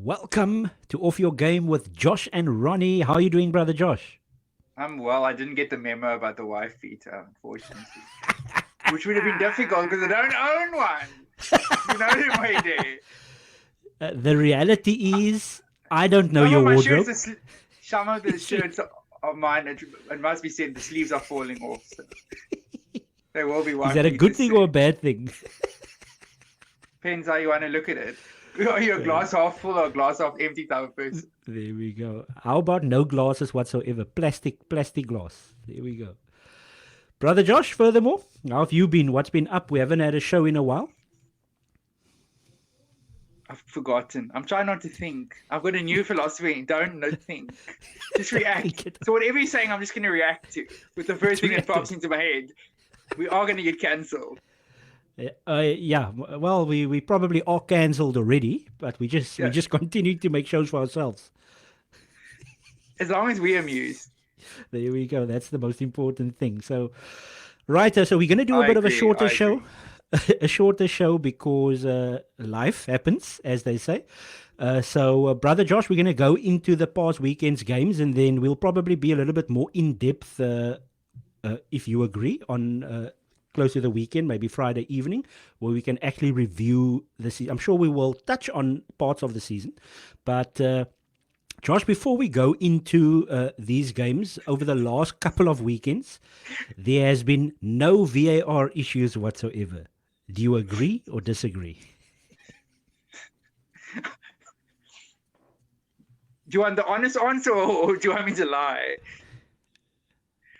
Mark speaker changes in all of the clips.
Speaker 1: Welcome to Off Your Game with Josh and Ronnie. How are you doing, brother Josh?
Speaker 2: I'm well. I didn't get the memo about the wife beater, unfortunately, which would have been difficult because I don't own one. You know what I do?
Speaker 1: The reality is, I don't know
Speaker 2: Some
Speaker 1: your
Speaker 2: of my shirts,
Speaker 1: wardrobe.
Speaker 2: some of the shirts of mine, it must be said, the sleeves are falling off. So they will be
Speaker 1: Is
Speaker 2: wife
Speaker 1: that a good
Speaker 2: beaters
Speaker 1: thing or a
Speaker 2: soon.
Speaker 1: bad thing?
Speaker 2: Depends how you want to look at it. Are you a glass half full or a glass half empty type of person?
Speaker 1: There we go. How about no glasses whatsoever? Plastic glass. There we go. Brother Josh, furthermore, how have you been? What's been up? We haven't had a show in a while.
Speaker 2: I've forgotten. I'm trying not to think. I've got a new philosophy. Don't not think. Just react. So whatever you're saying, I'm just going to react to with the first thing that pops into my head. We are going to get cancelled.
Speaker 1: Yeah, well, we probably are cancelled already, but we just continue to make shows for ourselves.
Speaker 2: As long as we're amused.
Speaker 1: There we go. That's the most important thing. So, right, so we're going to do a bit of a shorter show. A shorter show because life happens, as they say. So, Brother Josh, we're going to go into the past weekend's games, and then we'll probably be a little bit more in depth, if you agree, on close to the weekend, maybe Friday evening, where we can actually review the season. I'm sure we will touch on parts of the season, but Josh, before we go into these games, over the last couple of weekends, there has been no VAR issues whatsoever. Do you agree or disagree?
Speaker 2: Do you want the honest answer or do you want me to lie?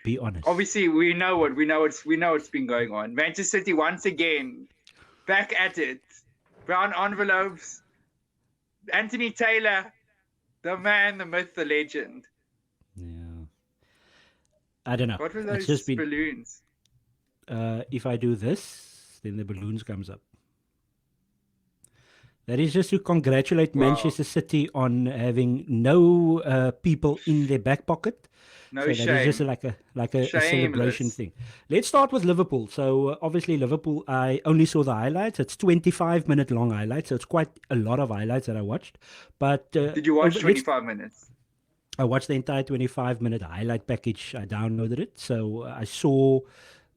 Speaker 1: Be honest.
Speaker 2: Obviously, we know what's been going on. Manchester City once again back at it. Brown envelopes. Anthony Taylor, the man, the myth, the legend.
Speaker 1: Yeah. I don't know.
Speaker 2: What were those
Speaker 1: it's just been,
Speaker 2: balloons?
Speaker 1: If I do this, then the balloons comes up. That is just to congratulate Manchester City on having no people in their back pocket.
Speaker 2: No
Speaker 1: so
Speaker 2: shame.
Speaker 1: That is just like a celebration thing. Let's start with Liverpool. So obviously Liverpool, I only saw the highlights. It's 25-minute long highlights, so it's quite a lot of highlights that I watched. But
Speaker 2: did you watch 25 minutes?
Speaker 1: I watched the entire 25-minute highlight package. I downloaded it, so I saw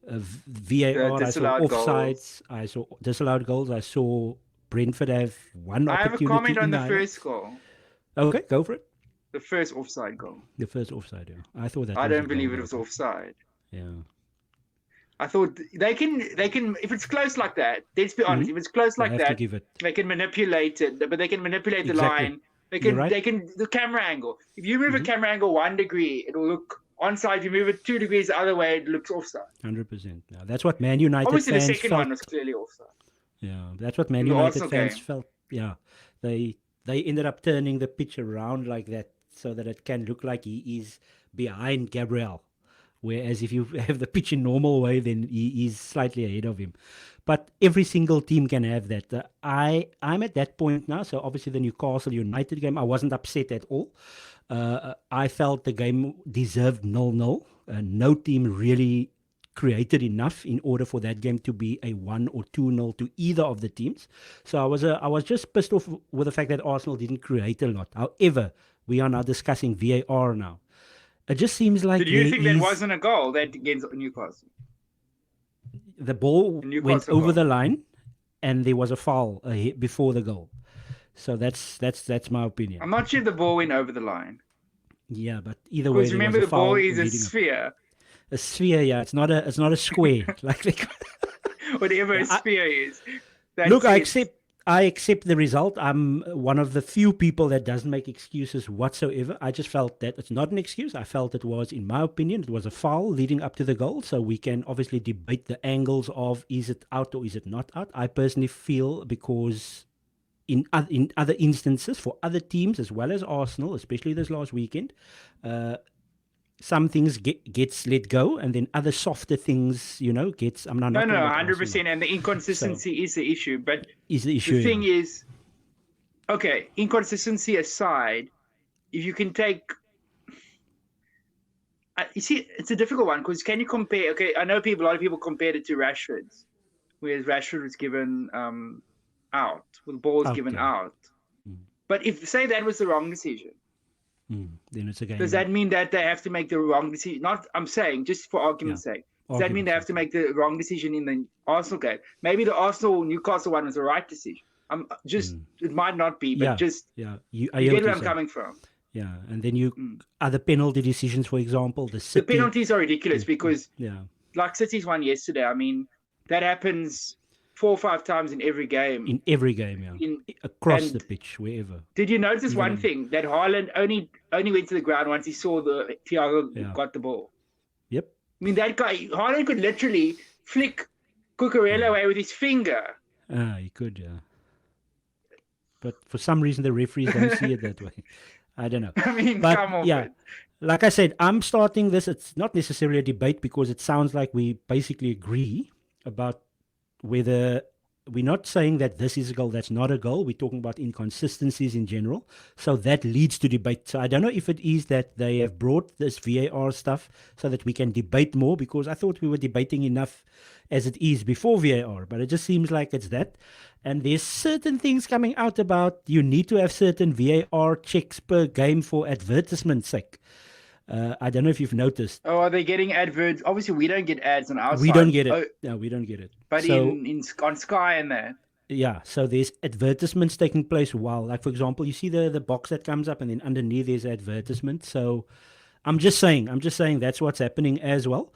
Speaker 1: VAR, I saw offsides, I saw disallowed goals, I saw Brentford have one opportunity.
Speaker 2: I have a comment on the first goal.
Speaker 1: Okay, go for it.
Speaker 2: The first offside goal.
Speaker 1: The first offside, yeah. I thought that.
Speaker 2: I don't believe it was offside.
Speaker 1: Yeah.
Speaker 2: I thought they can if it's close like that. Let's be honest. If it's close like that, they can manipulate it. But they can manipulate the line. They can the camera angle. If you move a camera angle 1 degree, it will look onside. If you move it 2 degrees the other way, it looks offside.
Speaker 1: 100%. Now that's what Man United
Speaker 2: obviously
Speaker 1: fans
Speaker 2: the second
Speaker 1: felt.
Speaker 2: one was clearly offside.
Speaker 1: Yeah, that's what Man United fans felt. Yeah, they ended up turning the pitch around like that so that it can look like he is behind Gabriel. Whereas if you have the pitch in normal way, then he is slightly ahead of him. But every single team can have that. I'm at that point now. So obviously the Newcastle United game, I wasn't upset at all. I felt the game deserved 0-0. No team really created enough in order for that game to be a 1 or 2-0 to either of the teams. So I was just pissed off with the fact that Arsenal didn't create a lot. However, we are now discussing VAR now. It just seems like.
Speaker 2: Did you think that wasn't a goal that against Newcastle?
Speaker 1: The ball went over the line, and there was a foul before the goal. So that's my opinion.
Speaker 2: I'm not sure the ball went over the line.
Speaker 1: Yeah, but either way,
Speaker 2: because remember the ball is a sphere.
Speaker 1: A sphere, yeah. It's not a square like they.
Speaker 2: Whatever a sphere is.
Speaker 1: Look, I accept the result. I'm one of the few people that doesn't make excuses whatsoever. I just felt that it's not an excuse. I felt it was, in my opinion, it was a foul leading up to the goal. So we can obviously debate the angles of is it out or is it not out. I personally feel because in other instances for other teams as well as Arsenal, especially this last weekend, some things gets let go, and then other softer things, gets. I'm not.
Speaker 2: No, 100%, and the inconsistency is the issue. But
Speaker 1: the
Speaker 2: thing is, okay, inconsistency aside, if you can take, you see, it's a difficult one because can you compare? Okay, I know a lot of people compared it to Rashford's, whereas Rashford was given out, with the ball was given out. But if say that was the wrong decision,
Speaker 1: then it's a game.
Speaker 2: Does that mean that they have to make the wrong decision? Not, I'm saying, just for argument's sake. Does that mean they have to make the wrong decision in the Arsenal game? Maybe the Arsenal-Newcastle one was the right decision. It might not be, but you get where I'm coming from.
Speaker 1: Yeah, and then other penalty decisions, for example,
Speaker 2: the penalties are ridiculous because, like City's one yesterday, I mean, that happens 4 or 5 times in every game.
Speaker 1: In every game, across the pitch, wherever.
Speaker 2: Did you notice one thing? That Haaland only went to the ground once he saw the Thiago got the ball.
Speaker 1: Yep.
Speaker 2: I mean, that guy, Haaland could literally flick Cucurella away with his finger.
Speaker 1: He could, But for some reason, the referees don't see it that way. I don't know.
Speaker 2: I mean,
Speaker 1: but,
Speaker 2: come on.
Speaker 1: Yeah, like I said, I'm starting this. It's not necessarily a debate because it sounds like we basically agree about whether we're not saying that this is a goal, that's not a goal. We're talking about inconsistencies in general. So that leads to debate. So I don't know if it is that they have brought this VAR stuff so that we can debate more, because I thought we were debating enough as it is before VAR, but it just seems like it's that. And there's certain things coming out about you need to have certain VAR checks per game for advertisement's sake. I don't know if you've noticed.
Speaker 2: Oh, are they getting adverts? Obviously, we don't get ads on our side.
Speaker 1: We don't get it. No, we don't get it.
Speaker 2: But so, on Sky and that.
Speaker 1: Yeah, so there's advertisements taking place while, like, for example, you see the box that comes up and then underneath there's advertisement. So I'm just saying that's what's happening as well.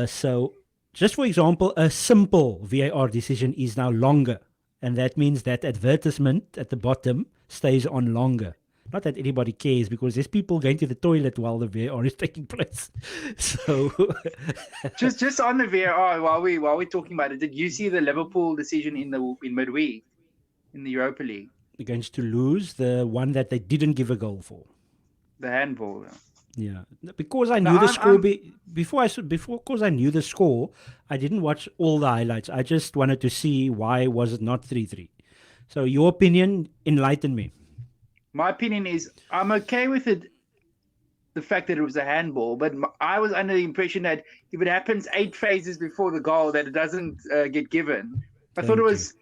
Speaker 1: So just for example, a simple VAR decision is now longer. And that means that advertisement at the bottom stays on longer. Not that anybody cares, because there's people going to the toilet while the VAR is taking place. So,
Speaker 2: just on the VAR, while we're talking about it, did you see the Liverpool decision in midweek in the Europa League
Speaker 1: against Toulouse, the one that they didn't give a goal for,
Speaker 2: the handball?
Speaker 1: Yeah, because I knew the score because I knew the score, I didn't watch all the highlights. I just wanted to see why was it not 3-3. So your opinion, enlighten me.
Speaker 2: My opinion is I'm okay with it, the fact that it was a handball, but I was under the impression that if it happens 8 phases before the goal, that it doesn't get given. I thought it was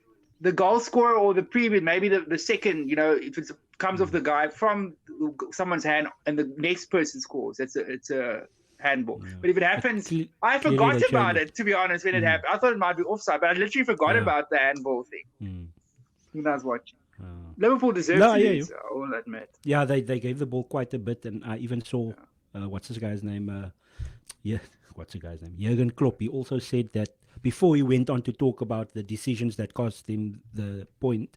Speaker 2: the goal scorer or the previous, maybe the second, if it comes off the guy from someone's hand and the next person scores, it's a handball. Yeah. But if it happens, I forgot about it, to be honest, when it happened. I thought it might be offside, but I literally forgot about the handball thing when I was watching. Liverpool deserves to lose, I will admit.
Speaker 1: Yeah, they gave the ball quite a bit, and I even saw what's this guy's name? Jurgen Klopp. He also said that before he went on to talk about the decisions that cost him the point.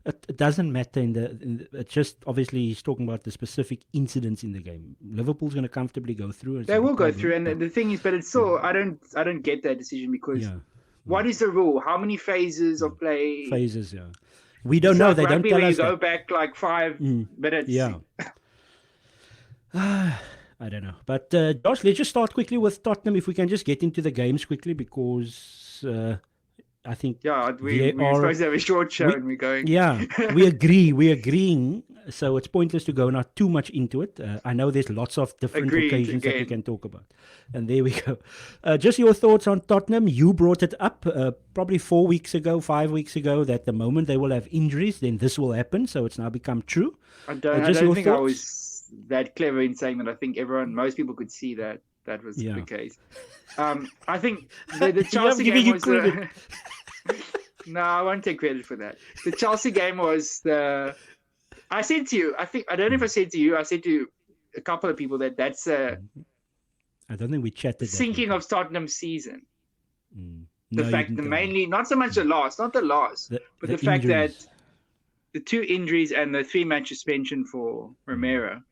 Speaker 1: It doesn't matter it's just obviously he's talking about the specific incidents in the game. Liverpool's going to comfortably go through.
Speaker 2: They will go through, and the thing is, but it's still I don't get that decision because what is the rule? How many phases of play?
Speaker 1: Phases, yeah. We don't know. They don't tell us.
Speaker 2: You go back like 5 minutes.
Speaker 1: Yeah. I don't know. But Josh, let's just start quickly with Tottenham. If we can just get into the games quickly, because I think
Speaker 2: we're supposed to have a short show and we're going.
Speaker 1: Yeah, we're agreeing. So it's pointless to go not too much into it. I know there's lots of different occasions that we can talk about. And there we go. Just your thoughts on Tottenham. You brought it up probably 4 weeks ago, 5 weeks ago, that the moment they will have injuries, then this will happen. So it's now become true.
Speaker 2: I don't think I was that clever in saying that. I think most people could see that was the case. I think the Chelsea game was... No, I won't take credit for that. The Chelsea game was I said to you, I don't know if I said to you, I said to a couple of people that's
Speaker 1: I don't think we chatted.
Speaker 2: Sinking of Tottenham's season. The fact that mainly, not so much the loss, but the fact that the 2 injuries and the 3-match suspension for Romero.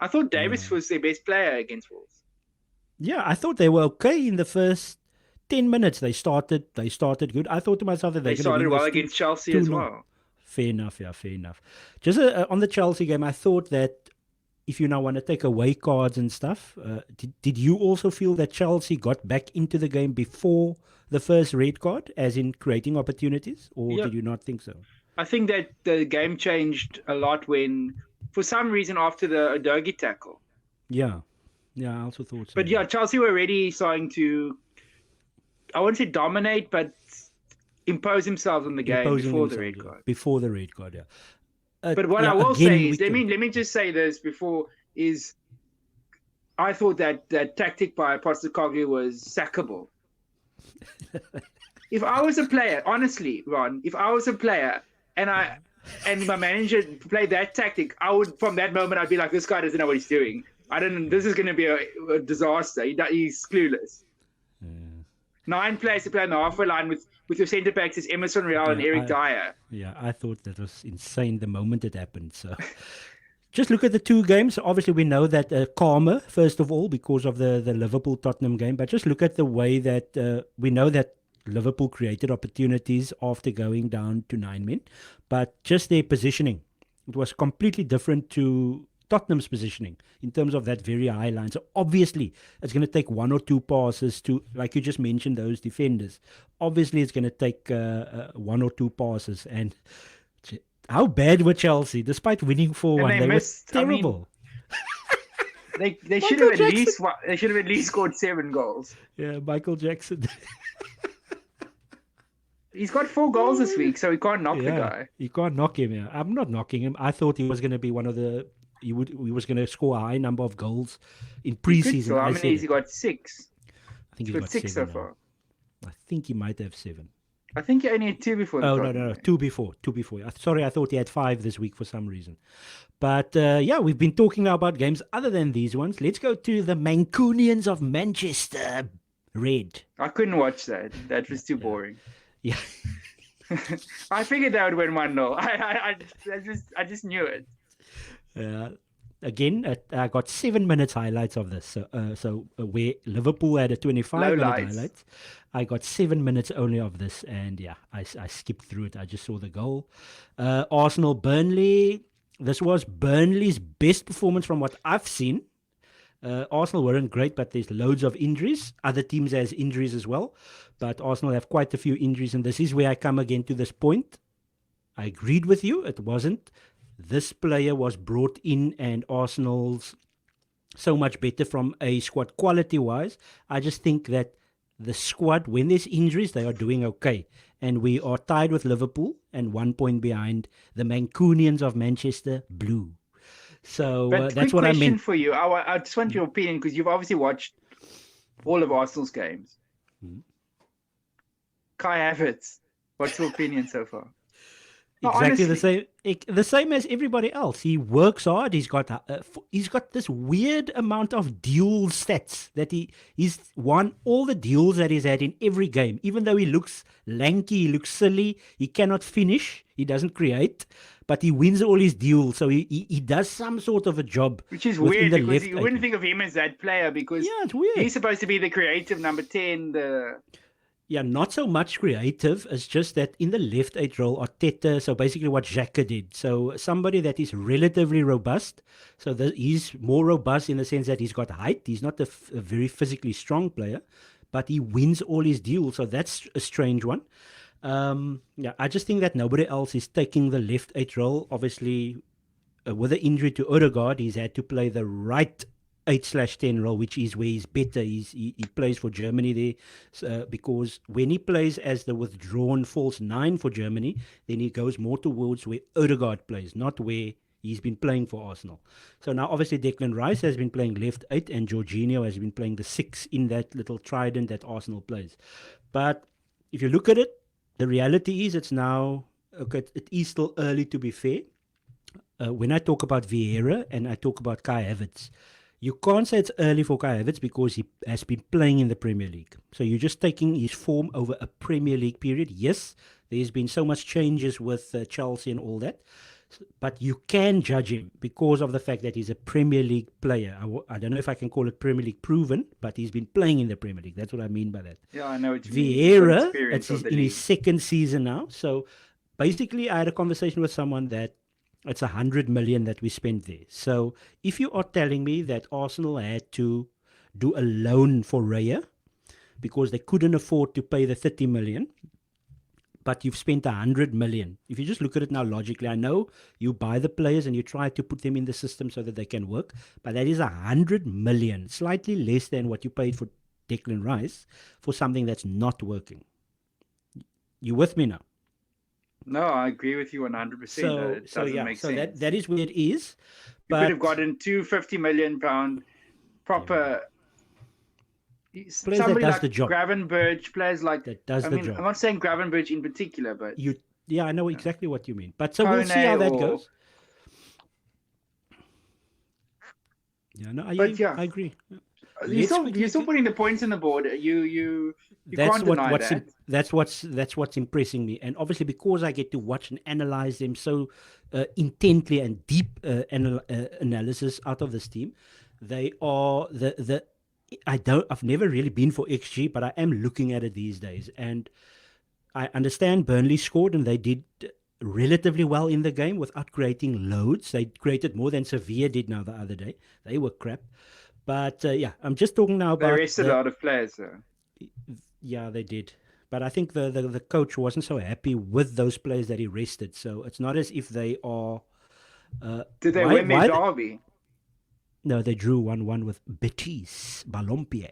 Speaker 2: I thought Davis was their best player against Wolves.
Speaker 1: Yeah, I thought they were okay in the first 10 minutes. They started good. I thought to myself that they
Speaker 2: started well against Chelsea as well.
Speaker 1: Fair enough. Just on the Chelsea game, I thought that if you now want to take away cards and stuff, did you also feel that Chelsea got back into the game before the first red card, as in creating opportunities, or did you not think so?
Speaker 2: I think that the game changed a lot when, for some reason, after the Udogie tackle.
Speaker 1: Yeah, I also thought so.
Speaker 2: But Chelsea were already starting to, I wouldn't say dominate, but impose themselves on the game before the red card.
Speaker 1: Before the red card, yeah.
Speaker 2: But what I will say is, let me just say this before is, I thought that tactic by Postecoglou was sackable. If I was a player, honestly, Ron, if I was a player and my manager played that tactic, I would, from that moment, I'd be like, this guy doesn't know what he's doing. This is going to be a disaster. He's clueless. 9 players to play on the halfway line with your centre backs is Emerson Real and Eric Dyer.
Speaker 1: Yeah, I thought that was insane the moment it happened. So just look at the 2 games. Obviously, we know that calmer, first of all, because of the Liverpool-Tottenham game. But just look at the way that we know that Liverpool created opportunities after going down to 9 men. But just their positioning, it was completely different to Tottenham's positioning in terms of that very high line. So obviously, it's going to take 1 or 2 passes to, like you just mentioned, those defenders. Obviously, it's going to take 1 or 2 passes. And how bad were Chelsea? Despite winning 4-1, they were terrible.
Speaker 2: They should have at least scored 7 goals.
Speaker 1: Yeah, Michael Jackson.
Speaker 2: He's got 4 goals this week, so he can't knock the guy.
Speaker 1: You can't knock him. Yeah. I'm not knocking him. I thought he was going to be one of the. He was going to score a high number of goals in preseason.
Speaker 2: How many has he got? 6.
Speaker 1: I think he's got
Speaker 2: 6 so far.
Speaker 1: I think he might have 7.
Speaker 2: I think he only had 2 before.
Speaker 1: Oh no, 2 before. 2 before. Sorry, I thought he had 5 this week for some reason. But we've been talking now about games other than these ones. Let's go to the Mancunians of Manchester. Red.
Speaker 2: I couldn't watch that. That was too boring.
Speaker 1: Yeah.
Speaker 2: I figured that would win 1-0. I just knew it.
Speaker 1: Again, I got 7 minutes highlights of this. So where Liverpool had a 25-minute highlights, I got 7 minutes only of this, and I skipped through it. I just saw the goal. Arsenal Burnley. This was Burnley's best performance from what I've seen. Arsenal weren't great, but there's loads of injuries. Other teams has injuries as well, but Arsenal have quite a few injuries, and this is where I come again to this point. I agreed with you. It wasn't. This player was brought in, and Arsenal's so much better from a squad quality-wise. I just think that the squad, when there's injuries, they are doing okay. And we are tied with Liverpool and 1 point behind the Mancunians of Manchester Blue. So that's what I meant.
Speaker 2: Question for you. I just want your opinion, because you've obviously watched all of Arsenal's games. Kai Havertz, what's your opinion so far?
Speaker 1: Exactly the same as everybody else. He works hard. He's got this weird amount of dual stats that he's won all the deals that he's had in every game. Even though he looks lanky, he looks silly, he cannot finish, he doesn't create, but he wins all his deals. So he does some sort of a job.
Speaker 2: Which is weird, because you wouldn't think of him as that player, because
Speaker 1: it's weird.
Speaker 2: He's supposed to be the creative number 10,
Speaker 1: Yeah, not so much creative. It's just that in the left 8 role, Arteta, so basically what Xhaka did. So somebody that is relatively robust. So he's more robust in the sense that he's got height. He's not a very physically strong player, but he wins all his deals. So that's a strange one. I just think that nobody else is taking the left 8 role. Obviously, with the injury to Odegaard, he's had to play the right 8/10 role, which is where he's better. He plays for Germany there, because when he plays as the withdrawn false 9 for Germany, then he goes more towards where Odegaard plays, not where he's been playing for Arsenal. So now obviously Declan Rice has been playing left 8 and Jorginho has been playing the 6 in that little trident that Arsenal plays. But if you look at it, the reality is it is still early, to be fair. When I talk about Vieira and I talk about Kai Havertz, you can't say it's early for Kai Havertz because he has been playing in the Premier League. So you're just taking his form over a Premier League period. Yes, there's been so much changes with Chelsea and all that. But you can judge him because of the fact that he's a Premier League player. I don't know if I can call it Premier League proven, but he's been playing in the Premier League. That's what I mean by that.
Speaker 2: Yeah, I know what you
Speaker 1: Vieira, it's in his second season now. So basically, I had a conversation with someone that it's 100 million that we spent there. So if you are telling me that Arsenal had to do a loan for Raya because they couldn't afford to pay the 30 million, but you've spent 100 million. If you just look at it now logically, I know you buy the players and you try to put them in the system so that they can work, but that is 100 million, slightly less than what you paid for Declan Rice for something that's not working. You with me now?
Speaker 2: No, I agree with you 100%. It doesn't make sense.
Speaker 1: That is where it is.
Speaker 2: You could have gotten £250 million proper. Somebody like Gravenberch, players like
Speaker 1: that does the job.
Speaker 2: I'm not saying Gravenberch in particular, but
Speaker 1: I know exactly what you mean. But so we'll see how that goes. Yeah, no, I agree.
Speaker 2: You're still putting the points on the board. You can't deny that.
Speaker 1: That's what's impressing me, and obviously because I get to watch and analyze them so intently and deep analysis out of this team, they are the. I've never really been for XG, but I am looking at it these days, and I understand Burnley scored and they did relatively well in the game without creating loads. They created more than Sevilla did now the other day. They were crap. But I'm just talking now about...
Speaker 2: They rested a lot of players, though.
Speaker 1: Yeah, they did. But I think the coach wasn't so happy with those players that he rested. So it's not as if they are...
Speaker 2: Did they win their derby?
Speaker 1: No, they drew 1-1 with Betis, Balompié.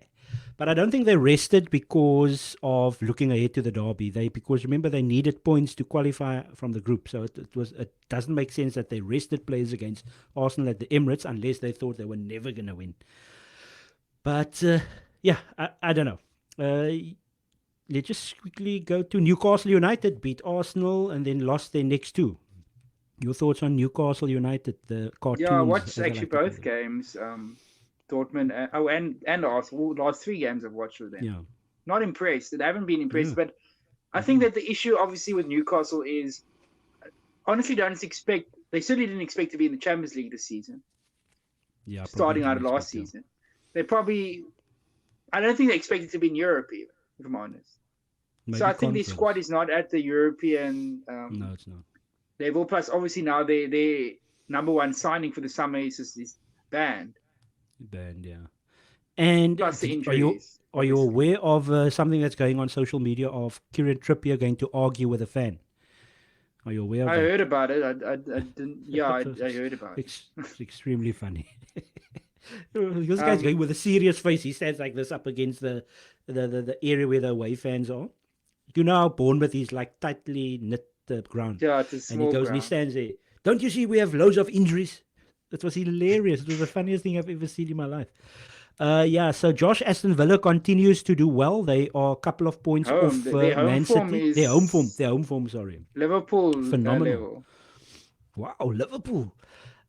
Speaker 1: But I don't think they rested because of looking ahead to the derby. Because remember, they needed points to qualify from the group. So it doesn't make sense that they rested players against Arsenal at the Emirates unless they thought they were never going to win. But I don't know. Let's just quickly go to Newcastle United, beat Arsenal and then lost their next two. Your thoughts on Newcastle United, the cartoons?
Speaker 2: Yeah, I watched actually both games. Dortmund and Arsenal. Last 3 games I've watched with them.
Speaker 1: Yeah.
Speaker 2: Not impressed. They haven't been impressed, but I think that the issue obviously with Newcastle is honestly they certainly didn't expect to be in the Champions League this season.
Speaker 1: Yeah.
Speaker 2: Starting out of last season. I don't think they expected to be in Europe either, if I'm honest. Maybe so I think their squad is not at the European
Speaker 1: no, it's not.
Speaker 2: level. Plus obviously now their number one signing for the summer is banned.
Speaker 1: Yeah. And
Speaker 2: plus the injuries.
Speaker 1: Are you aware of something that's going on social media of Kieran Trippier going to argue with a fan? Are you aware of that?
Speaker 2: I heard about it. I didn't. Yeah, I heard about it.
Speaker 1: It's extremely funny. This guy's going with a serious face. He stands like this up against the area where the away fans are. You know how Bournemouth is like tightly knit ground.
Speaker 2: Yeah, it's a small
Speaker 1: and he goes
Speaker 2: ground.
Speaker 1: And he stands there. Don't you see we have loads of injuries? It was hilarious. It was the funniest thing I've ever seen in my life. So Josh, Aston Villa continues to do well. They are a couple of points off Man City. Their home form, sorry.
Speaker 2: Liverpool.
Speaker 1: Phenomenal. Wow, Liverpool.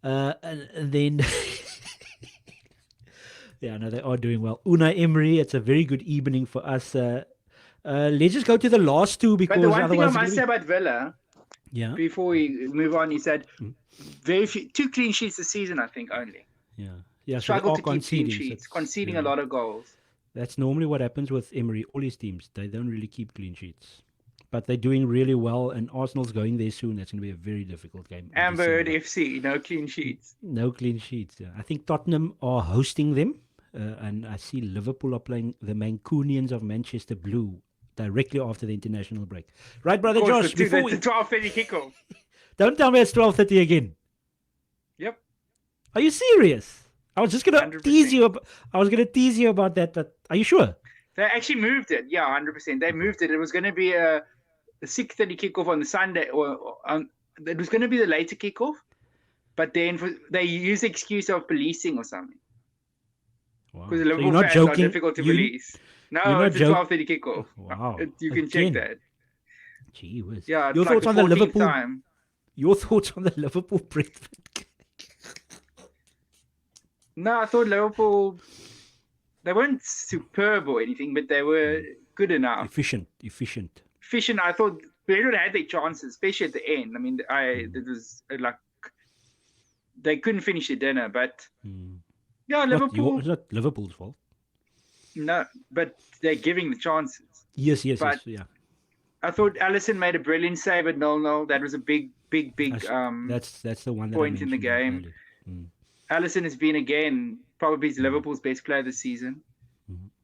Speaker 1: And then... yeah, no, they are doing well. Unai Emery, it's a very good evening for us. Let's just go to the last two because...
Speaker 2: But the one thing I must say about Villa, before we move on, is that very few, 2 clean sheets this season, I think, only.
Speaker 1: Yeah.
Speaker 2: Struggle to keep clean sheets, conceding a lot of goals.
Speaker 1: That's normally what happens with Emery. All his teams, they don't really keep clean sheets. But they're doing really well, and Arsenal's going there soon. That's going to be a very difficult game.
Speaker 2: Amber Heard FC, no clean sheets.
Speaker 1: No clean sheets, yeah. I think Tottenham are hosting them, and I see Liverpool are playing the Mancunians of Manchester Blue directly after the international break. Right, brother Josh?
Speaker 2: The 12:30 kickoff.
Speaker 1: Don't tell me it's 12:30 again.
Speaker 2: Yep.
Speaker 1: Are you serious? I was just going to tease you. I was going to tease you about that, but are you sure?
Speaker 2: They actually moved it. Yeah, 100%. They moved it. It was going to be a 6:30 kickoff on the Sunday, or it was going to be the later kickoff, but then they used the excuse of policing or something.
Speaker 1: Wow.
Speaker 2: Because the Liverpool fans are difficult to police. No, it's a 12:30 kickoff.
Speaker 1: Wow.
Speaker 2: You can check that.
Speaker 1: Gee whiz.
Speaker 2: Yeah, your thoughts on the Liverpool time.
Speaker 1: Your thoughts on the Liverpool Brentford?
Speaker 2: No, I thought Liverpool, they weren't superb or anything, but they were good enough.
Speaker 1: Efficient.
Speaker 2: I thought Brentford had their chances, especially at the end. I mean, it was like they couldn't finish the dinner, but yeah, Liverpool.
Speaker 1: It's not Liverpool's fault.
Speaker 2: No, but they're giving the chances.
Speaker 1: Yes, yeah.
Speaker 2: I thought Alisson made a brilliant save at 0-0. That was a big
Speaker 1: that's the one that
Speaker 2: point in the game. Alisson has been again probably Liverpool's best player this season.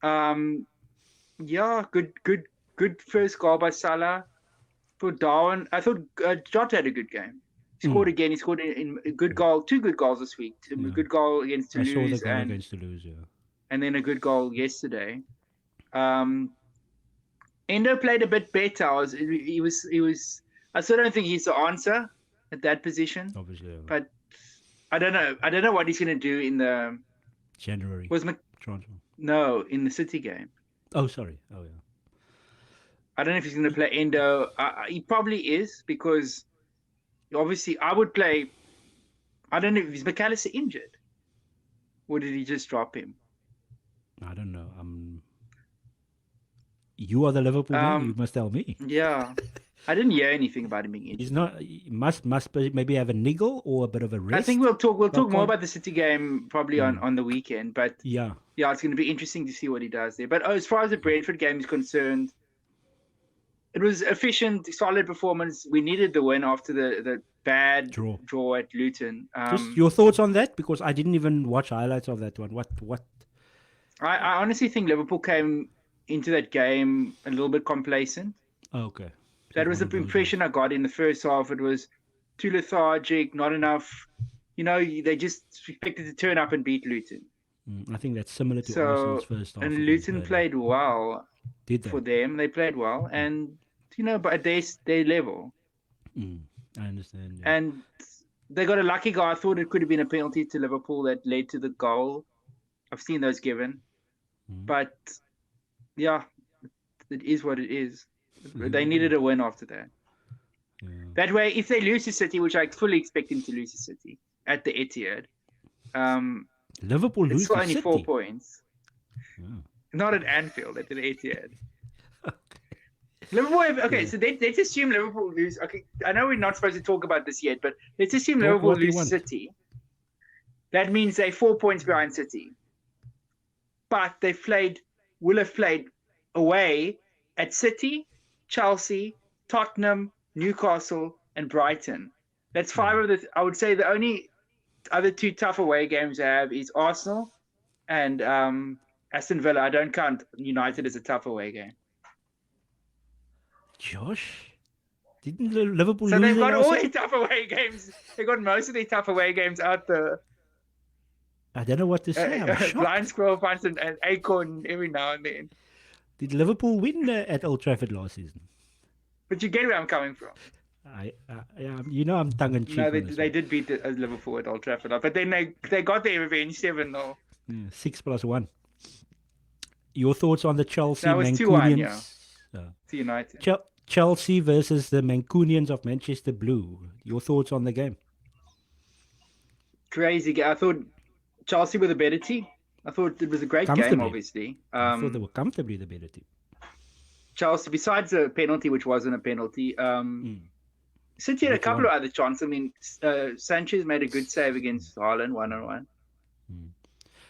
Speaker 2: Yeah, good first goal by Salah. For Darwin, I thought Jota had a good game. He scored again. He scored in a good goal, 2 good goals this week. A good goal against Toulouse.
Speaker 1: I saw the goal against Toulouse, yeah.
Speaker 2: And then a good goal yesterday. Endo played a bit better. He was I still don't think he's the answer at that position.
Speaker 1: Obviously,
Speaker 2: but I don't know. I don't know what he's going to do in the
Speaker 1: January. Toronto.
Speaker 2: No, in the City game.
Speaker 1: Oh, sorry. Oh, yeah.
Speaker 2: I don't know if he's going to play Endo. He probably is, because obviously I would play. I don't know if is McAllister injured, or did he just drop him?
Speaker 1: I don't know. You are the Liverpool man. You must tell me.
Speaker 2: Yeah, I didn't hear anything about him being injured.
Speaker 1: He's not. He must maybe have a niggle or a bit of a rest.
Speaker 2: I think we'll talk more about the City game probably on the weekend. But yeah, it's going to be interesting to see what he does there. But as far as the Brentford game is concerned, it was efficient, solid performance. We needed the win after the bad draw at Luton.
Speaker 1: Just your thoughts on that, because I didn't even watch highlights of that one. What?
Speaker 2: I honestly think Liverpool came into that game a little bit complacent.
Speaker 1: Okay.
Speaker 2: That was the impression I got in the first half. It was too lethargic, not enough. They just expected to turn up and beat Luton.
Speaker 1: I think that's similar to Arsenal's first half.
Speaker 2: And Luton played well.
Speaker 1: Did they?
Speaker 2: For them, they played well, and but at their level.
Speaker 1: I understand. Yeah.
Speaker 2: And they got a lucky goal. I thought it could have been a penalty to Liverpool that led to the goal. I've seen those given, but yeah, it is what it is. They needed a win after that. Yeah. That way, if they lose to City, which I fully expect them to lose to City at the Etihad,
Speaker 1: Liverpool lose to
Speaker 2: only
Speaker 1: City.
Speaker 2: 4 points. Yeah. Not at Anfield, at the Etihad. Liverpool. So let's assume Liverpool lose. Okay, I know we're not supposed to talk about this yet, but let's assume Liverpool lose to City. That means they're 4 points behind City. But will have played away at City, Chelsea, Tottenham, Newcastle, and Brighton. That's 5 of the. I would say the only other 2 tough away games they have is Arsenal and Aston Villa. I don't count United as a tough away game.
Speaker 1: Josh, didn't Liverpool
Speaker 2: so
Speaker 1: lose?
Speaker 2: So they've got all their tough away games. They've got most of their tough away games out there.
Speaker 1: I don't know what to say.
Speaker 2: Blind Squirrel finds an acorn every now and then.
Speaker 1: Did Liverpool win at Old Trafford last season?
Speaker 2: But you get where I'm coming from.
Speaker 1: I'm tongue in cheek.
Speaker 2: No, they did beat Liverpool at Old Trafford, but then they got their revenge 7-0.
Speaker 1: 6+1. Your thoughts on the Chelsea
Speaker 2: that was
Speaker 1: Mancunians?
Speaker 2: 2-1, to United.
Speaker 1: Chelsea versus the Mancunians of Manchester Blue. Your thoughts on the game?
Speaker 2: Crazy. I thought Chelsea were the better team. I thought it was a great game, obviously.
Speaker 1: I thought they were comfortably the better team.
Speaker 2: Chelsea, besides the penalty, which wasn't a penalty, City had a couple of other chances. I mean, Sanchez made a good save against Haaland, 1-on-1.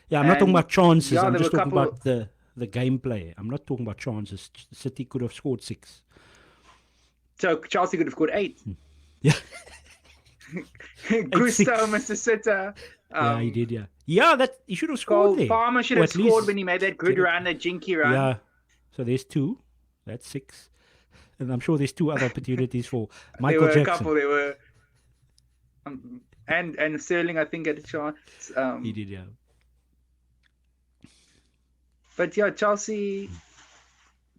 Speaker 1: Yeah, I'm not talking about chances. I'm just talking about the gameplay. I'm not talking about chances. City could have scored 6.
Speaker 2: So Chelsea could have scored 8.
Speaker 1: Yeah.
Speaker 2: Gusto, Mr. Sitter.
Speaker 1: Yeah, he did, yeah. Yeah, that he should have scored there.
Speaker 2: Farmer should have scored when he made that good run, that jinky run.
Speaker 1: Yeah. So there's 2. That's 6. And I'm sure there's 2 other opportunities for Michael Jackson.
Speaker 2: There were a couple. There were... and Sterling, I think, had a chance.
Speaker 1: He did, yeah.
Speaker 2: But yeah, Chelsea,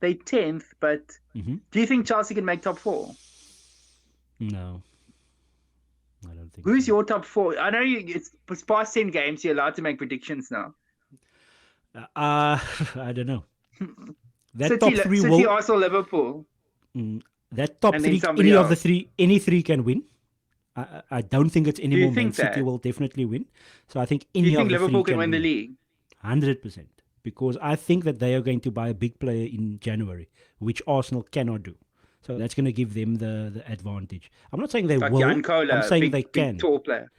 Speaker 2: they 10th, but do you think Chelsea can make top 4?
Speaker 1: No. I don't think
Speaker 2: Who's your top 4? I know it's past 10 games. You're allowed to make predictions now.
Speaker 1: I don't know. That
Speaker 2: City,
Speaker 1: top 3
Speaker 2: City, Arsenal, Liverpool.
Speaker 1: That top 3, any 3 can win. I don't think it's any more. Man City will definitely win. So I think any of the 3
Speaker 2: Liverpool can win the league?
Speaker 1: 100%. Because I think that they are going to buy a big player in January, which Arsenal cannot do. So that's going to give them the advantage. I'm not saying they will.
Speaker 2: Cola,
Speaker 1: I'm saying they can.
Speaker 2: Big tall player.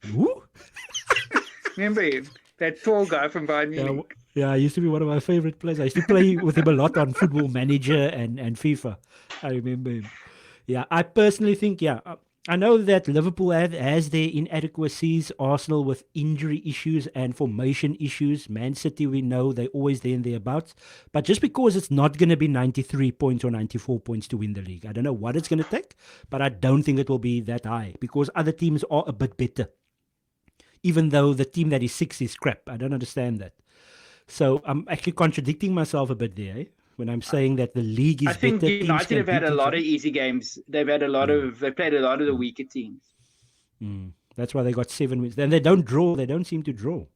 Speaker 1: Who?
Speaker 2: Remember him? That tall guy from Bayern Munich.
Speaker 1: Yeah, he used to be one of my favorite players. I used to play with him a lot on Football Manager and FIFA. I remember him. Yeah, I personally think, I know that Liverpool has their inadequacies, Arsenal with injury issues and formation issues. Man City, we know they're always there and thereabouts. But just because it's not going to be 93 points or 94 points to win the league, I don't know what it's going to take, but I don't think it will be that high because other teams are a bit better. Even though the team that is 6 is crap. I don't understand that. So I'm actually contradicting myself a bit there. when I'm saying that the league is
Speaker 2: I think
Speaker 1: better.
Speaker 2: United have had a lot of easy games. They've had a lot of. They played a lot of the weaker teams.
Speaker 1: That's why they got 7 wins. Then they don't draw. They don't seem to draw.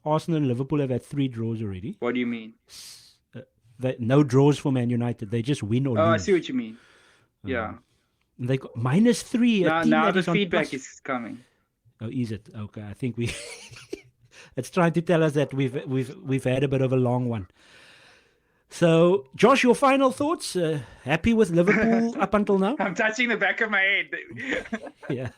Speaker 1: Arsenal and Liverpool have had 3 draws already.
Speaker 2: What do you mean?
Speaker 1: No draws for Man United. They just win or lose.
Speaker 2: Oh, I see what you mean. Yeah.
Speaker 1: They got -3.
Speaker 2: Now the feedback is coming.
Speaker 1: Oh, is it? Okay, I think we. It's trying to tell us that we've had a bit of a long one. So, Josh, your final thoughts? Happy with Liverpool up until now?
Speaker 2: I'm touching the back of my head.
Speaker 1: Yeah.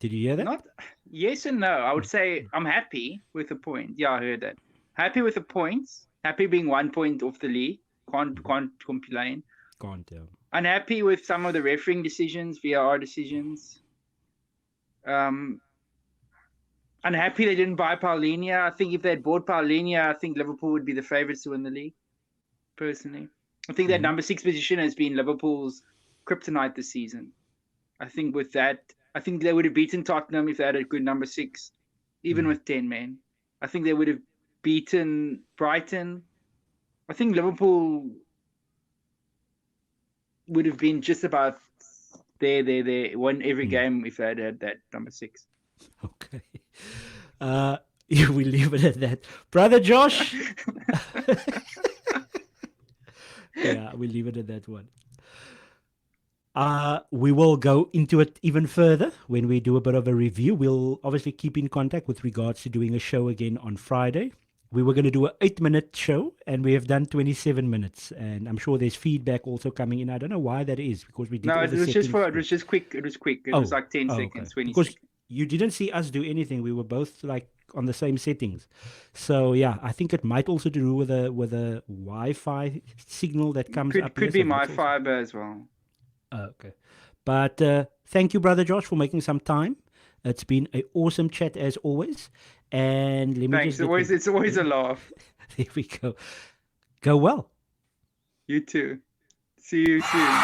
Speaker 1: Did you hear that?
Speaker 2: Yes and no. I would say I'm happy with the point. Yeah, I heard that. Happy with the points. Happy being 1 point off the lead. Can't complain.
Speaker 1: Can't, yeah.
Speaker 2: Unhappy with some of the refereeing decisions, VAR decisions. Unhappy they didn't buy Paulinho. I think if they had bought Paulinho, I think Liverpool would be the favourites to win the league. Personally, I think that number 6 position has been Liverpool's kryptonite this season. I think with that, I think they would have beaten Tottenham if they had a good number 6, even with 10 men. I think they would have beaten Brighton. I think Liverpool would have been just about there, won every game if they had that number 6.
Speaker 1: Okay. We leave it at that. Brother Josh. Yeah, we leave it at that one. We will go into it even further when we do a bit of a review. We'll obviously keep in contact with regards to doing a show again on Friday. We were going to do an 8-minute show, and we have done 27 minutes. And I'm sure there's feedback also coming in. I don't know why that is, because we did.
Speaker 2: No, it was just quick. It was quick. It was like 10 seconds, 20
Speaker 1: because
Speaker 2: seconds.
Speaker 1: You didn't see us do anything. We were both like on the same settings. So yeah, I think it might also do with a Wi-Fi signal that comes up.
Speaker 2: Could be my fiber as well.
Speaker 1: Okay. But thank you, Brother Josh, for making some time. It's been an awesome chat as always. And let me
Speaker 2: Thanks. It's always a laugh.
Speaker 1: There we go. Go well.
Speaker 2: You too. See you soon.